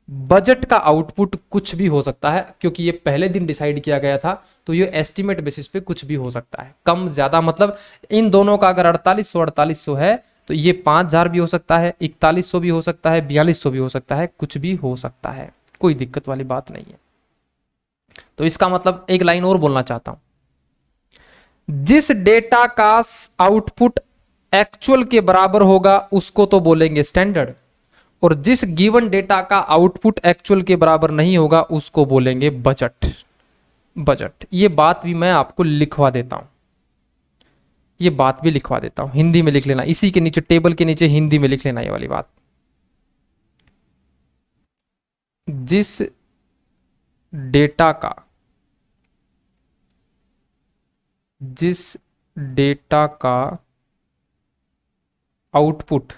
बजट का आउटपुट कुछ भी हो सकता है, क्योंकि ये पहले दिन डिसाइड किया गया था, तो ये एस्टिमेट बेसिस पे कुछ भी हो सकता है, कम ज्यादा। मतलब इन दोनों का अगर 4800 है तो ये 5,000 भी हो सकता है, 4100 भी हो सकता है, 4200 भी हो सकता है, कुछ भी हो सकता है, कोई दिक्कत वाली बात नहीं है। तो इसका मतलब एक लाइन और बोलना चाहता हूं, जिस डेटा का आउटपुट एक्चुअल के बराबर होगा उसको तो बोलेंगे स्टैंडर्ड, और जिस गिवन डेटा का आउटपुट एक्चुअल के बराबर नहीं होगा उसको बोलेंगे बजट। बजट, ये बात भी मैं आपको लिखवा देता हूं, ये बात भी लिखवा देता हूं, हिंदी में लिख लेना, इसी के नीचे टेबल के नीचे हिंदी में लिख लेना ये वाली बात। जिस डेटा का आउटपुट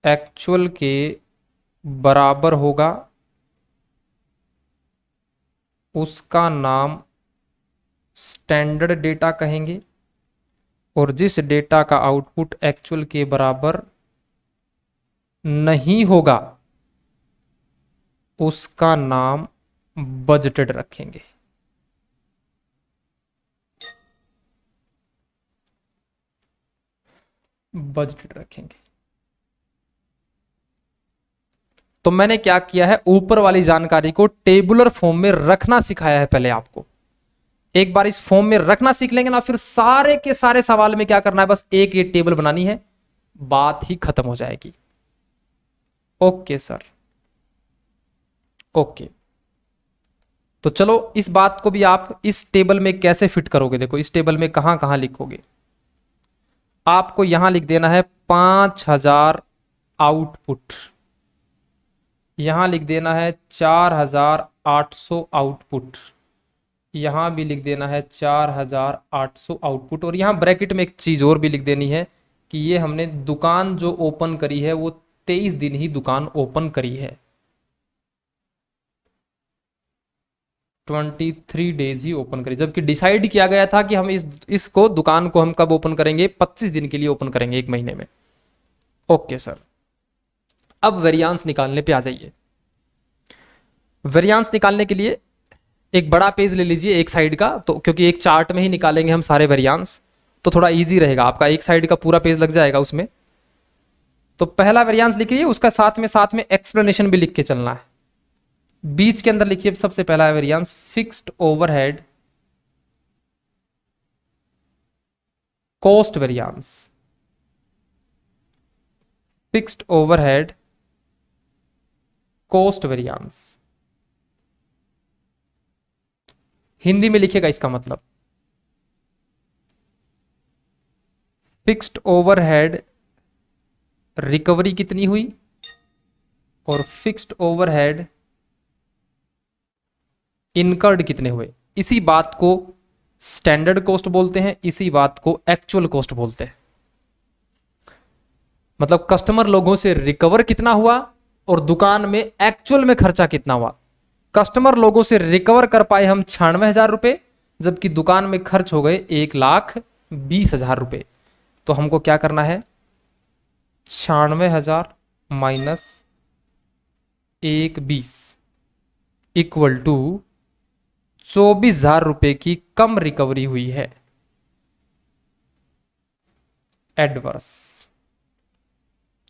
एक्चुअल के बराबर होगा उसका नाम स्टैंडर्ड डेटा कहेंगे, और जिस डेटा का आउटपुट एक्चुअल के बराबर नहीं होगा उसका नाम बजटेड रखेंगे। बजटेड रखेंगे। तो मैंने क्या किया है, ऊपर वाली जानकारी को टेबुलर फॉर्म में रखना सिखाया है पहले आपको। एक बार इस फॉर्म में रखना सीख लेंगे ना, फिर सारे के सारे सवाल में क्या करना है, बस एक ये टेबल बनानी है, बात ही खत्म हो जाएगी। Okay sir, okay. तो चलो इस बात को भी आप इस टेबल में कैसे फिट करोगे, देखो इस टेबल में कहां कहां लिखोगे। आपको यहां लिख देना है 5,000 आउटपुट, यहां लिख देना है 4,800 आउटपुट, यहां भी लिख देना है 4,800 आउटपुट, और यहां ब्रैकेट में एक चीज और भी लिख देनी है कि ये हमने दुकान जो ओपन करी है वो 23 दिन ही दुकान ओपन करी है, 23 डेज ही ओपन करी, जबकि डिसाइड किया गया था कि हम इसको दुकान को हम कब ओपन करेंगे, 25 दिन के लिए ओपन करेंगे, एक महीने में। ओके सर, अब वेरिएंस निकालने पे आ जाइए। वेरिएंस निकालने के लिए एक बड़ा पेज ले लीजिए एक साइड का, तो क्योंकि एक चार्ट में ही निकालेंगे हम सारे वेरिएंस, तो थोड़ा इजी रहेगा, आपका एक साइड का पूरा पेज लग जाएगा उसमें। तो पहला वेरिएंस लिखिए, उसका साथ में एक्सप्लेनेशन भी लिख के चलना है। बीच के अंदर लिखिए सबसे पहला variance, fixed overhead cost variance, fixed overhead cost variance. Hindi में लिखिएगा इसका मतलब, फिक्स्ड ओवरहेड रिकवरी कितनी हुई और फिक्स्ड ओवरहेड इनकर्ड कितने हुए। इसी बात को स्टैंडर्ड कॉस्ट बोलते हैं, इसी बात को एक्चुअल कॉस्ट बोलते हैं। मतलब कस्टमर लोगों से रिकवर कितना हुआ और दुकान में एक्चुअल में खर्चा कितना हुआ। कस्टमर लोगों से रिकवर कर पाए हम 96,000 रुपए, जबकि दुकान में खर्च हो गए 1,20,000 रुपए। तो हमको क्या करना है, 96,000 माइनस 1,20 इक्वल टू 24,000 रुपए की कम रिकवरी हुई है, एडवर्स।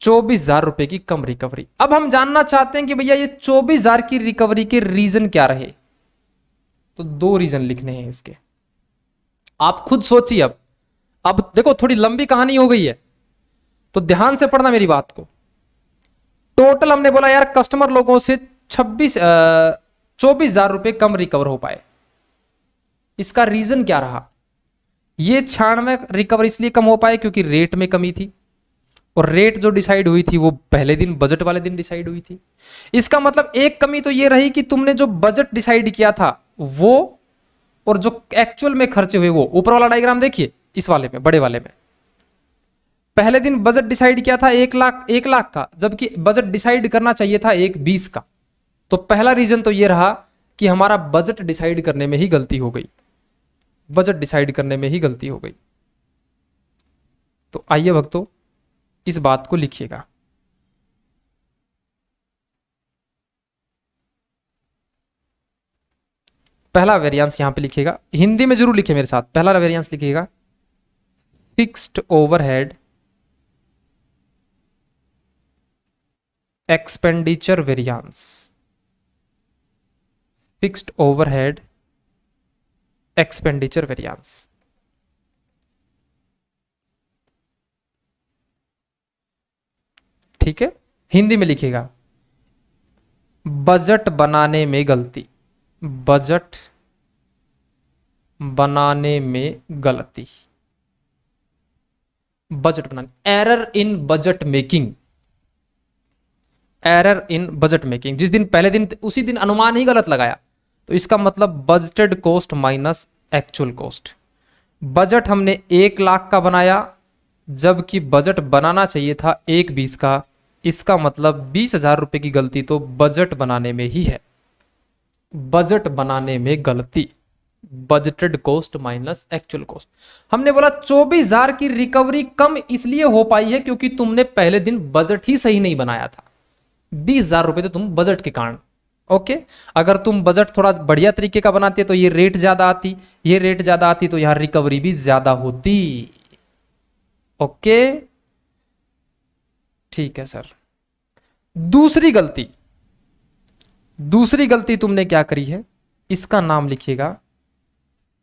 24,000 रुपए की कम रिकवरी। अब हम जानना चाहते हैं कि भैया ये 24,000 की रिकवरी के रीजन क्या रहे। तो 2 रीजन लिखने हैं इसके, आप खुद सोचिए। अब देखो थोड़ी लंबी कहानी हो गई है, तो ध्यान से पढ़ना मेरी बात को। टोटल हमने बोला यार कस्टमर लोगों से 24,000 रुपए कम रिकवर हो पाए। इसका रीजन क्या रहा। ये 96 रिकवर इसलिए कम हो पाए क्योंकि रेट में कमी थी, और रेट जो डिसाइड हुई थी वो पहले दिन बजट वाले दिन डिसाइड हुई थी। इसका मतलब एक कमी तो ये रही कि तुमने जो बजट डिसाइड किया था वो और जो एक्चुअल में खर्चे हुए वो। ऊपर वाला डायग्राम देखिए, इस वाले में, बड़े वाले में पहले दिन बजट डिसाइड किया था 1,00,000 का, जबकि बजट डिसाइड करना चाहिए था 1,20 का। तो पहला रीजन तो ये रहा कि हमारा बजट डिसाइड करने में ही गलती हो गई, बजट डिसाइड करने में ही गलती हो गई। तो आइए भक्तों इस बात को लिखिएगा। पहला वेरिएंस यहां पे लिखिएगा, हिंदी में जरूर लिखिए मेरे साथ। पहला वेरिएंस लिखिएगा fixed overhead expenditure variance. Fixed overhead expenditure variance. ठीक है, हिंदी में लिखिएगा बजट बनाने में गलती, बजट बनाने में गलती, बजट बनाने, error in budget making, error in budget making. जिस दिन पहले दिन उसी दिन अनुमान ही गलत लगाया, तो इसका मतलब budgeted cost minus actual cost. Budget हमने 1,00,000 का बनाया, जबकि बजट बनाना चाहिए था 1,20 का। इसका मतलब 20,000 रुपए की गलती तो बजट बनाने में ही है, बजट बनाने में गलती, budgeted cost minus actual cost. हमने बोला 24,000 की रिकवरी कम इसलिए हो पाई है क्योंकि तुमने पहले दिन बजट ही सही नहीं बनाया था। 20,000 रुपए तो तुम बजट के कारण। ओके, अगर तुम बजट थोड़ा बढ़िया तरीके का बनाते तो ये रेट ज्यादा आती, ये रेट ज्यादा आती तो यहां रिकवरी भी ज्यादा होती। ओके ठीक है सर। दूसरी गलती, दूसरी गलती तुमने क्या करी है, इसका नाम लिखिएगा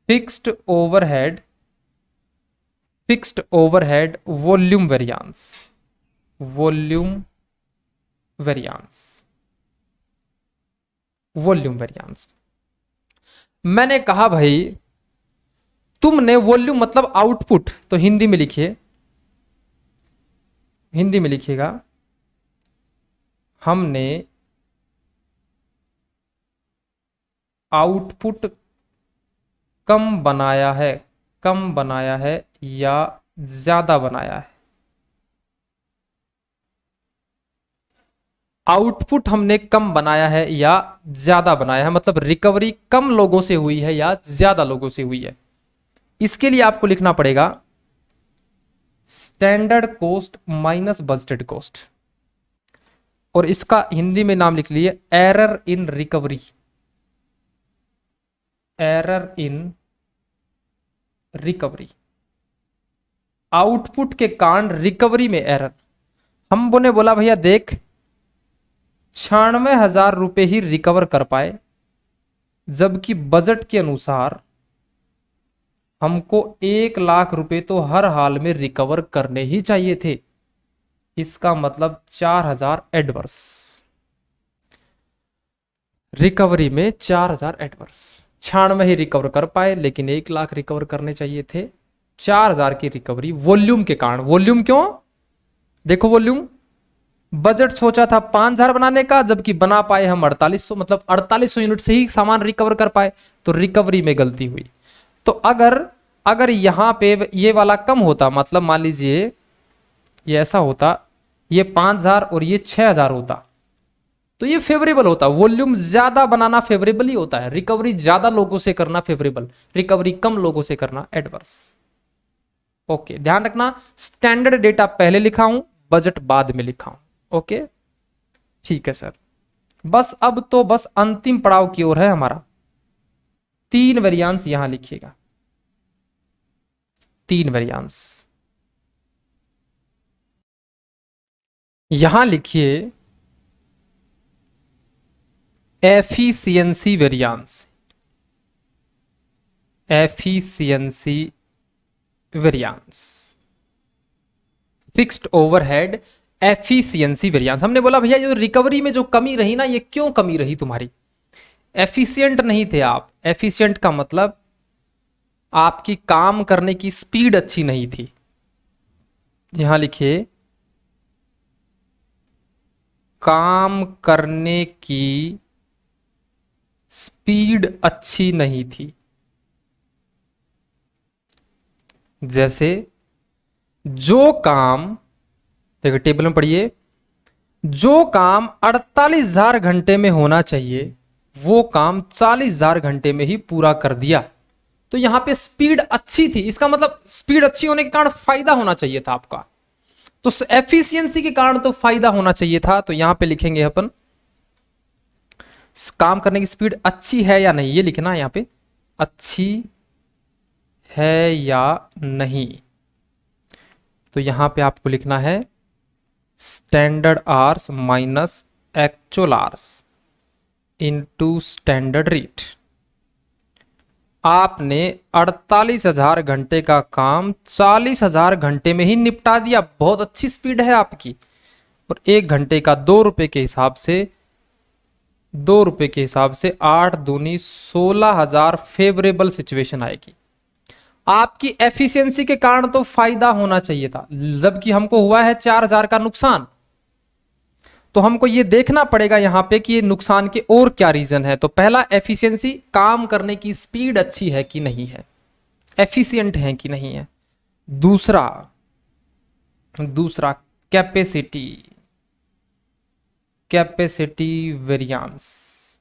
fixed overhead, fixed overhead volume variance, volume variance, volume variance. मैंने कहा भाई तुमने वॉल्यूम मतलब आउटपुट, तो हिंदी में लिखिए, हिंदी में लिखिएगा हमने आउटपुट कम बनाया है, कम बनाया है या ज्यादा बनाया है। आउटपुट हमने कम बनाया है या ज्यादा बनाया है, मतलब रिकवरी कम लोगों से हुई है या ज्यादा लोगों से हुई है। इसके लिए आपको लिखना पड़ेगा standard cost minus budgeted cost, और इसका हिंदी में नाम लिख लीजिए error in recovery, error in recovery. Output के कारण रिकवरी में एरर। हम बोने बोला भैया देख 96,000 रुपए ही रिकवर कर पाए, जबकि बजट के अनुसार हमको 1,00,000 रुपए तो हर हाल में रिकवर करने ही चाहिए थे। इसका मतलब 4,000 एडवर्स, रिकवरी में 4,000 एडवर्स। 96 ही रिकवर कर पाए लेकिन 1,00,000 रिकवर करने चाहिए थे, 4,000 की रिकवरी वॉल्यूम के कारण। वॉल्यूम क्यों, देखो वॉल्यूम, बजट सोचा था 5,000 बनाने का, जबकि बना पाए हम 4800, मतलब 4800 यूनिट से ही सामान रिकवर कर पाए, तो रिकवरी में गलती हुई। तो अगर अगर यहां पे ये वाला कम होता, मतलब मान लीजिए ये ऐसा होता, ये 5,000 और ये 6,000 होता, तो ये फेवरेबल होता। वॉल्यूम ज्यादा बनाना फेवरेबल ही होता है, रिकवरी ज्यादा लोगों से करना फेवरेबल, रिकवरी कम लोगों से करना एडवर्स। ओके, ध्यान रखना, स्टैंडर्ड डेटा पहले लिखा हूं, बजट बाद में लिखा हूं। ओके, ठीक है सर। बस अब तो बस अंतिम पड़ाव की ओर है हमारा। 3 वेरिएंस यहां लिखिएगा, 3 वेरिएंस यहां लिखिए। Efficiency variance, efficiency variance, fixed overhead efficiency variance. हमने बोला भैया जो रिकवरी में जो कमी रही ना, ये क्यों कमी रही तुम्हारी? एफिशिएंट नहीं थे आप। एफिशिएंट का मतलब आपकी काम करने की स्पीड अच्छी नहीं थी। यहां लिखिए, काम करने की स्पीड अच्छी नहीं थी। जैसे जो काम, देखो टेबल में पढ़िए, जो काम 48,000 घंटे में होना चाहिए वो काम 40,000 घंटे में ही पूरा कर दिया। तो यहां पे स्पीड अच्छी थी, इसका मतलब स्पीड अच्छी होने के कारण फायदा होना चाहिए था आपका। तो एफिशिएंसी के कारण तो फायदा होना चाहिए था। तो यहां पे लिखेंगे अपन, काम करने की स्पीड अच्छी है या नहीं, ये लिखना है यहां पे, अच्छी है या नहीं। तो यहां पे आपको लिखना है standard hours minus actual hours into standard rate. आपने 48,000 घंटे का काम 40,000 घंटे में ही निपटा दिया, बहुत अच्छी स्पीड है आपकी। और 1 घंटे का 2 रुपए के हिसाब से, 2 रुपए के हिसाब से 8 दूनी 16,000 फेवरेबल सिचुएशन आएगी। आपकी एफिशिएंसी के कारण तो फायदा होना चाहिए था, जबकि हमको हुआ है 4,000 का नुकसान। तो हमको ये देखना पड़ेगा यहां पे कि ये नुकसान के और क्या रीजन है। तो पहला एफिशिएंसी, काम करने की स्पीड अच्छी है कि नहीं है, एफिशिएंट है कि नहीं है। दूसरा दूसरा capacity, capacity variance.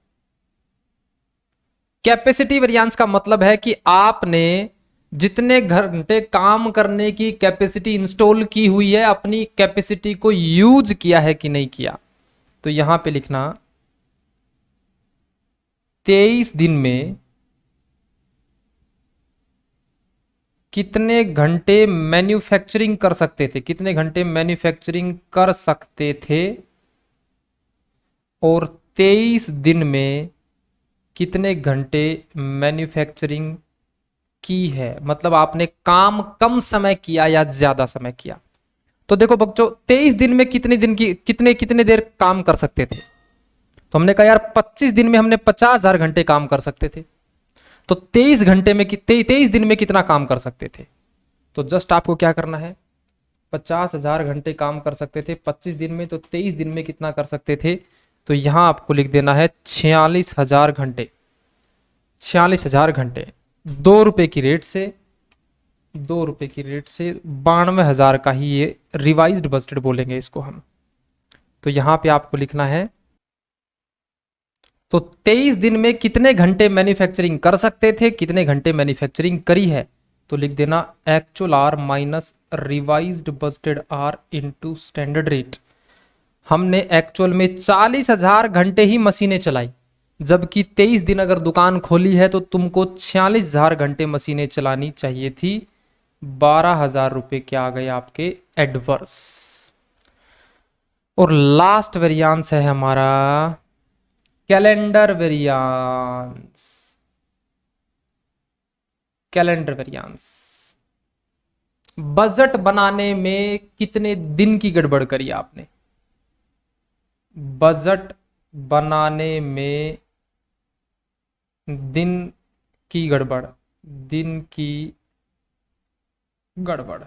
Capacity variance का मतलब है कि आपने जितने घंटे काम करने की कैपेसिटी इंस्टॉल की हुई है, अपनी कैपेसिटी को यूज किया है कि नहीं किया। तो यहां पे लिखना 23 दिन में कितने घंटे मैन्युफैक्चरिंग कर सकते थे, कितने घंटे मैन्युफैक्चरिंग कर सकते थे, और 23 दिन में कितने घंटे मैन्युफैक्चरिंग की है। मतलब आपने काम कम समय किया या ज्यादा समय किया। तो देखो बच्चों, 23 दिन में कितने दिन की कितने कितने देर काम कर सकते थे। तो हमने कहा यार 25 दिन में हमने 50,000 घंटे काम कर सकते थे। तो 23 घंटे में 23 दिन में कितना काम कर सकते थे। तो जस्ट आपको क्या करना है, 50,000 घंटे काम कर सकते थे 25 दिन में, तो 23 दिन में कितना कर सकते थे। तो यहां आपको लिख देना है 46,000 घंटे। 46,000 घंटे 2 रुपए की रेट से, 2 रुपए की रेट से 92,000 का ही ये रिवाइज्ड बजट बोलेंगे इसको हम। तो यहां पे आपको लिखना है, तो 23 दिन में कितने घंटे मैन्युफैक्चरिंग कर सकते थे, कितने घंटे मैन्युफैक्चरिंग करी है। तो लिख देना actual hour minus revised budgeted hour into standard rate. हमने एक्चुअल में 40,000 घंटे ही मशीनें चलाई, जबकि 23 दिन अगर दुकान खोली है तो तुमको 46,000 घंटे मशीनें चलानी चाहिए थी। 12,000 रुपए क्या आ गए आपके एडवर्स। और लास्ट वेरिएंस है हमारा calendar variance. Calendar variance, budget बनाने में कितने दिन की गड़बड़ करी आपने। बजट बनाने में दिन की गड़बड़, दिन की गड़बड़।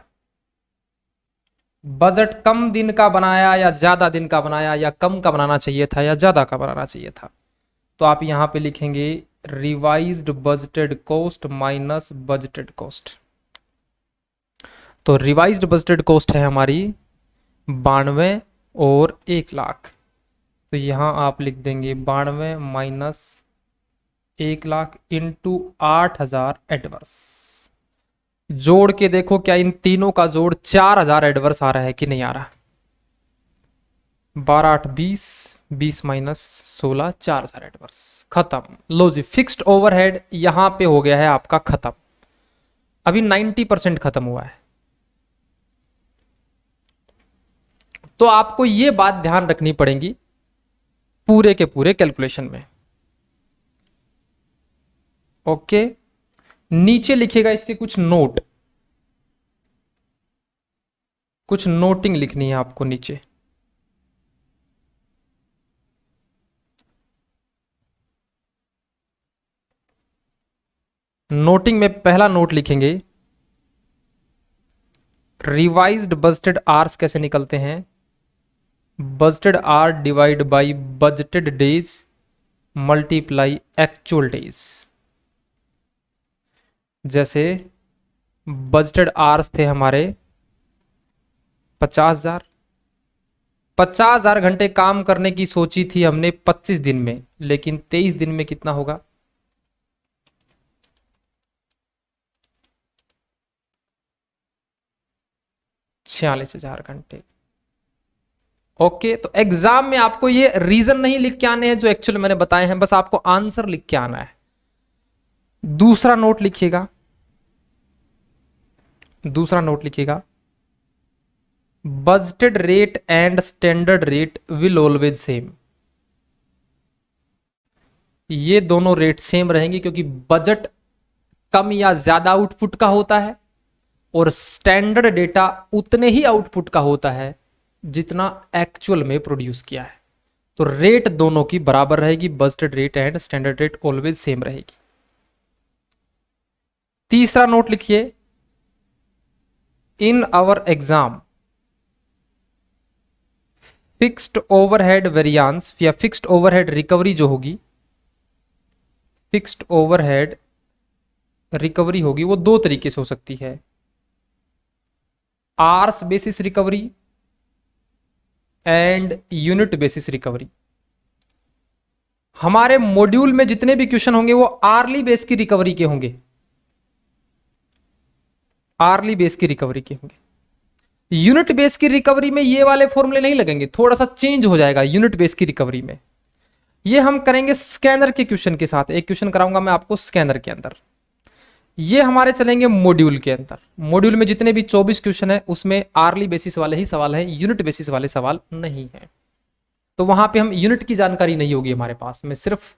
बजट कम दिन का बनाया या ज्यादा दिन का बनाया, या कम का बनाना चाहिए था या ज्यादा का बनाना चाहिए था। तो आप यहां पे लिखेंगे revised budgeted cost minus budgeted cost. तो रिवाइज्ड बजटेड कॉस्ट है हमारी 92 और 1 लाख। तो यहां आप लिख देंगे 92 माइनस 1 लाख इंटू 8,000 एडवर्स। जोड़ के देखो क्या इन तीनों का जोड़ 4,000 एडवर्स आ रहा है कि नहीं आ रहा। 12 8 20, 20 माइनस 16, 4,000 एडवर्स। खत्म। लो जी, फिक्स्ड ओवरहेड यहां पे हो गया है आपका खत्म। अभी 90% खत्म हुआ है। तो आपको ये बात ध्यान रखनी पड़ेगी पूरे के पूरे कैलकुलेशन में। ओके, नीचे लिखिएगा इसके कुछ नोट, कुछ नोटिंग लिखनी है आपको नीचे। नोटिंग में पहला नोट लिखेंगे रिवाइज्ड बजटेड आवर्स कैसे निकलते हैं। Budgeted hour divide by budgeted days multiply actual days. जैसे बजटेड आवर्स थे हमारे 50,000, 50,000 घंटे काम करने की सोची थी हमने 25 दिन में, लेकिन 23 दिन में कितना होगा, 46,000 घंटे। ओके, तो एग्जाम में आपको ये रीजन नहीं लिख के आने हैं जो एक्चुअली मैंने बताए हैं, बस आपको आंसर लिख के आना है। दूसरा नोट लिखिएगा, दूसरा नोट लिखिएगा budgeted rate and standard rate will always same. ये दोनों रेट सेम रहेंगे क्योंकि बजट कम या ज्यादा आउटपुट का होता है और स्टैंडर्ड डेटा उतने ही आउटपुट का होता है जितना एक्चुअल में प्रोड्यूस किया है। तो रेट दोनों की बराबर रहेगी, budgeted rate and standard rate always same रहेगी। तीसरा नोट लिखिए in our exam fixed overhead variance या फिक्स्ड ओवरहेड रिकवरी जो होगी, फिक्स्ड ओवरहेड रिकवरी होगी वो दो तरीके से हो सकती है, hours basis recovery and unit basis recovery. हमारे मॉड्यूल में जितने भी क्वेश्चन होंगे वो आर्ली बेस की रिकवरी के होंगे, आर्ली बेस की रिकवरी के होंगे। यूनिट बेस की रिकवरी में ये वाले फॉर्मूले नहीं लगेंगे, थोड़ा सा चेंज हो जाएगा यूनिट बेस की रिकवरी में। ये हम करेंगे स्कैनर के क्वेश्चन के साथ। एक क्वेश्चन कराऊंगा मैं आपको स्कैनर के अंदर, ये हमारे चलेंगे मॉड्यूल के अंदर। मॉड्यूल में जितने भी 24 क्वेश्चन है उसमें आर्ली बेसिस वाले ही सवाल हैं, यूनिट बेसिस वाले सवाल नहीं है। तो वहां पे हम यूनिट की जानकारी नहीं होगी हमारे पास में, सिर्फ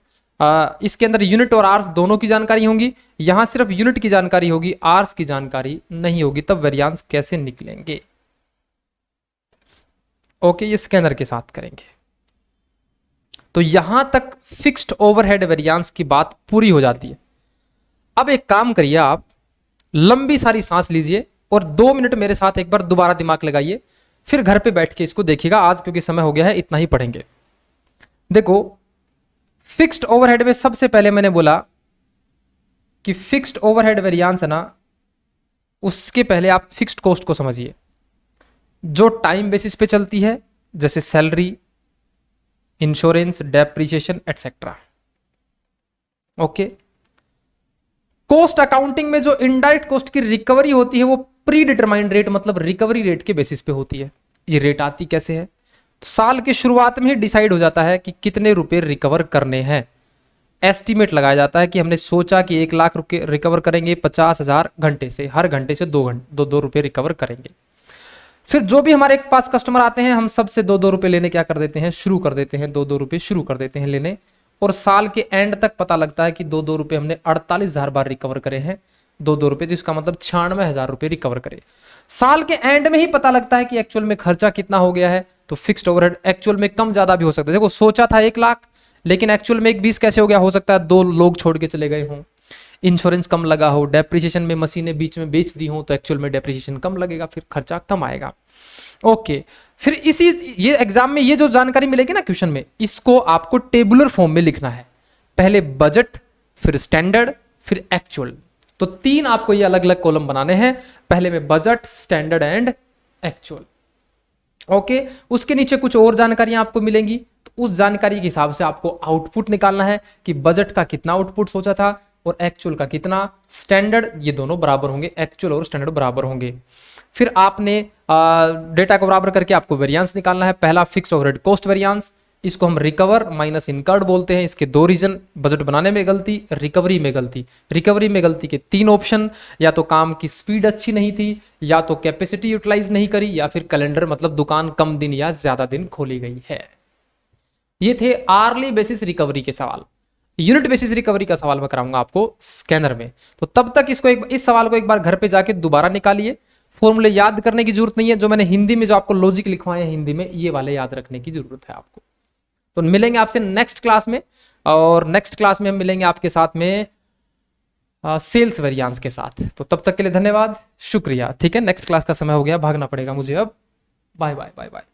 इसके अंदर यूनिट और आर्स दोनों की जानकारी होंगी, यहां सिर्फ यूनिट की जानकारी होगी, आर्स की जानकारी नहीं होगी। तब वेरिएंस कैसे निकलेंगे। ओके, ये स्कैनर के साथ करेंगे। तो यहां तक फिक्स्ड ओवरहेड वेरिएंस की बात पूरी हो जाती है। अब एक काम करिए, आप लंबी सारी सांस लीजिए और 2 मिनट मेरे साथ एक बार दोबारा दिमाग लगाइए, फिर घर पे बैठ के इसको देखिएगा। आज क्योंकि समय हो गया है इतना ही पढ़ेंगे। देखो, फिक्स्ड ओवरहेड में सबसे पहले मैंने बोला कि फिक्स्ड ओवरहेड वेरिएंस है ना, उसके पहले आप फिक्स्ड कॉस्ट को समझिए जो टाइम बेसिस पे चलती है, जैसे salary, insurance, depreciation etcetera. Okay, cost accounting में जो इनडायरेक्ट कॉस्ट की रिकवरी होती है वो प्री डिटरमाइंड रेट मतलब रिकवरी रेट के बेसिस पे होती है। ये रेट आती कैसे है, तो साल के शुरुआत में ही डिसाइड हो जाता है कि कितने रुपए रिकवर करने हैं। एस्टीमेट लगाया जाता है कि हमने सोचा कि 1 लाख रुपए रिकवर करेंगे 50,000 घंटे से, हर घंटे से 2 रुपए रिकवर करेंगे। फिर जो भी हमारे पास कस्टमर आते हैं हम सबसे 2 रुपए लेने क्या कर देते हैं, शुरू कर देते हैं, 2 रुपए शुरू कर देते हैं लेने। और साल के एंड तक पता लगता है कि 2 रुपए हमने 48,000 बार रिकवर करे हैं, 2 रुपए, तो इसका मतलब 96,000 रुपए रिकवर करे। साल के एंड में ही पता लगता है कि एक्चुअल में खर्चा कितना हो गया है। तो फिक्स्ड ओवरहेड एक्चुअल में कम ज्यादा भी हो सकता है। देखो, सोचा था 1 लाख लेकिन एक्चुअल में 1 20 कैसे हो गया, हो सकता है 2 लोग छोड़ के चले गए हों, इंश्योरेंस कम लगा हो, डेप्रिसिएशन में मशीनें बीच में बेच दी हो, तो एक्चुअल में डेप्रिसिएशन कम लगेगा, फिर खर्चा कम आएगा। ओके, फिर इसी ये एग्जाम में ये जो जानकारी मिलेगी ना क्वेश्चन में, इसको आपको टेबुलर फॉर्म में लिखना है। पहले बजट, फिर स्टैंडर्ड, फिर एक्चुअल। तो 3 आपको ये अलग अलग कॉलम बनाने हैं, पहले में budget, standard and actual. Okay, उसके नीचे कुछ और जानकारियां आपको मिलेंगी, तो उस जानकारी के हिसाब से आपको आउटपुट निकालना है कि बजट का कितना आउटपुट सोचा था और एक्चुअल का कितना, स्टैंडर्ड, ये दोनों बराबर होंगे, एक्चुअल और स्टैंडर्ड बराबर होंगे। फिर आपने डेटा को बराबर करके आपको वेरिएंस निकालना है। पहला फिक्स ओवरहेड कॉस्ट वेरिएंस, इसको हम रिकवर माइनस इनकर्ड बोलते हैं। इसके 2 रीजन, बजट बनाने में गलती, रिकवरी में गलती। रिकवरी में गलती के 3 ऑप्शन, या तो काम की स्पीड अच्छी नहीं थी, या तो कैपेसिटी यूटिलाइज नहीं करी, या फिर कैलेंडर मतलब दुकान कम दिन या ज्यादा दिन खोली गई है। ये थे आर्ली बेसिस रिकवरी के सवाल। यूनिट बेसिस रिकवरी का सवाल मैं कराऊंगा आपको स्कैनर में। तो तब तक इस सवाल को एक बार घर पे जाके दोबारा निकालिए। फॉर्मूले याद करने की जरूरत नहीं है, जो मैंने हिंदी में जो आपको लॉजिक लिखवाए हैं हिंदी में, ये वाले याद रखने की जरूरत है आपको। तो मिलेंगे आपसे नेक्स्ट क्लास में, और नेक्स्ट क्लास में हम मिलेंगे आपके साथ में सेल्स वेरिएंस के साथ। तो तब तक के लिए धन्यवाद, शुक्रिया। ठीक है, नेक्स्ट क्लास का समय हो गया, भागना पड़ेगा मुझे अब। Bye bye bye bye.